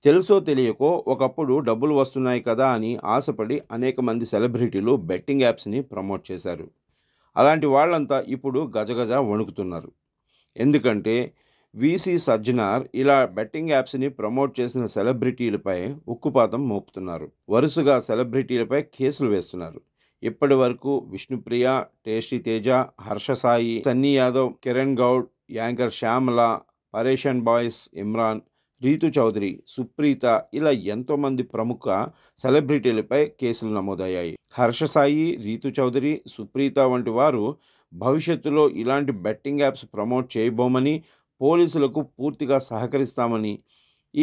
తెలుసో తెలియకో ఒకప్పుడు డబ్బులు వస్తున్నాయి కదా అని ఆశపడి అనేక మంది సెలబ్రిటీలు బెట్టింగ్ యాప్స్ని ప్రమోట్ చేశారు. అలాంటి వాళ్ళంతా ఇప్పుడు గజగజ వణుకుతున్నారు. ఎందుకంటే వీసీ సజ్జనార్ ఇలా బెట్టింగ్ యాప్స్ని ప్రమోట్ చేసిన సెలబ్రిటీలపై ఉక్కుపాదం మోపుతున్నారు. వరుసగా సెలబ్రిటీలపై కేసులు వేస్తున్నారు. ఇప్పటి వరకు Vishnupriya, tasty Teja, Harsha Sai, Sunny Yadav, Kiran Goud, anchor Shyamala, Pareshan boys Imran, Ritu Chaudhary, Supritha ఇలా ఎంతోమంది ప్రముఖ సెలబ్రిటీలపై కేసులు నమోదయ్యాయి. హర్ష సాయి, రీతు చౌదరి, సుప్రీత వంటి వారు భవిష్యత్తులో ఇలాంటి బెట్టింగ్ యాప్స్ ప్రమోట్ చేయబోమని, పోలీసులకు పూర్తిగా సహకరిస్తామని,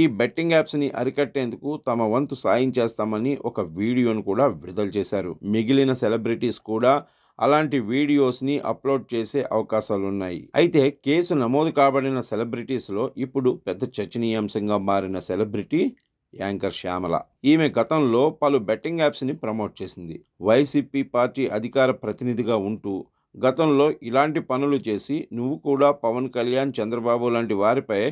ఈ బెట్టింగ్ యాప్స్ని అరికట్టేందుకు తమ వంతు సాయం చేస్తామని ఒక వీడియోను కూడా విడుదల చేశారు. మిగిలిన సెలబ్రిటీస్ కూడా అలాంటి వీడియోస్ని అప్లోడ్ చేసే అవకాశాలున్నాయి. అయితే కేసు నమోదు కాబడిన సెలబ్రిటీస్లో ఇప్పుడు పెద్ద చర్చనీయాంశంగా మారిన సెలబ్రిటీ యాంకర్ శ్యామల. ఈమె గతంలో పలు బెట్టింగ్ యాప్స్ని ప్రమోట్ చేసింది. వైసీపీ పార్టీ అధికార ప్రతినిధిగా ఉంటూ గతంలో ఇలాంటి పనులు చేసి నువ్వు కూడా పవన్ కళ్యాణ్, చంద్రబాబు లాంటి వారిపై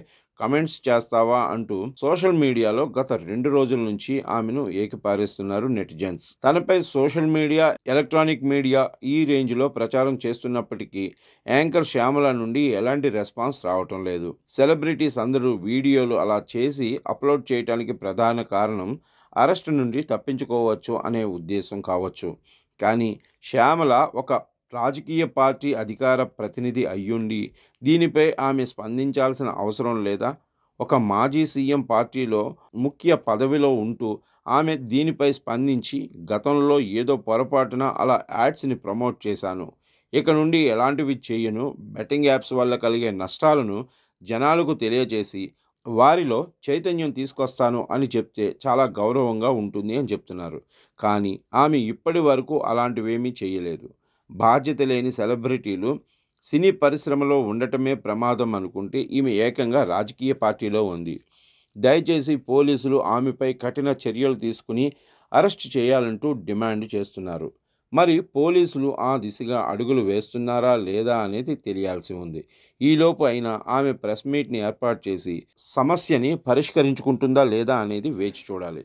కమెంట్స్ చేస్తావా అంటూ సోషల్ మీడియాలో గత 2 రోజుల నుంచి ఆమెను ఏకిపారేస్తున్నారు నెటిజన్స్. తనపై సోషల్ మీడియా, ఎలక్ట్రానిక్ మీడియా ఈ రేంజ్లో ప్రచారం చేస్తున్నప్పటికీ యాంకర్ శ్యామల నుండి ఎలాంటి రెస్పాన్స్ రావటం లేదు. సెలబ్రిటీస్ అందరూ వీడియోలు అలా చేసి అప్లోడ్ చేయడానికి ప్రధాన కారణం అరెస్ట్ నుండి తప్పించుకోవచ్చు అనే ఉద్దేశం కావచ్చు. కానీ శ్యామల ఒక రాజకీయ పార్టీ అధికార ప్రతినిధి అయ్యుండి దీనిపై ఆమె స్పందించాల్సిన అవసరం లేదా? ఒక మాజీ సీఎం పార్టీలో ముఖ్య పదవిలో ఉంటూ ఆమె దీనిపై స్పందించి గతంలో ఏదో పొరపాటున అలా యాడ్స్ని ప్రమోట్ చేశాను, ఇక నుండి ఎలాంటివి చేయను, బెట్టింగ్ యాప్స్ వల్ల కలిగే నష్టాలను జనాలకు తెలియజేసి వారిలో చైతన్యం తీసుకొస్తాను అని చెప్తే చాలా గౌరవంగా ఉంటుంది అని చెప్తున్నారు. కానీ ఆమె ఇప్పటి వరకు అలాంటివేమీ చేయలేదు. బాధ్యత లేని సెలబ్రిటీలు సినీ పరిశ్రమలో ఉండటమే ప్రమాదం అనుకుంటే ఈమె ఏకంగా రాజకీయ పార్టీలో ఉంది. దయచేసి పోలీసులు ఆమెపై కఠిన చర్యలు తీసుకుని అరెస్ట్ చేయాలంటూ డిమాండ్ చేస్తున్నారు. మరి పోలీసులు ఆ దిశగా అడుగులు వేస్తున్నారా లేదా అనేది తెలియాల్సి ఉంది. ఈలోపు అయినా ఆమె ప్రెస్ మీట్ని ఏర్పాటు చేసి సమస్యని పరిష్కరించుకుంటుందా లేదా అనేది వేచి చూడాలి.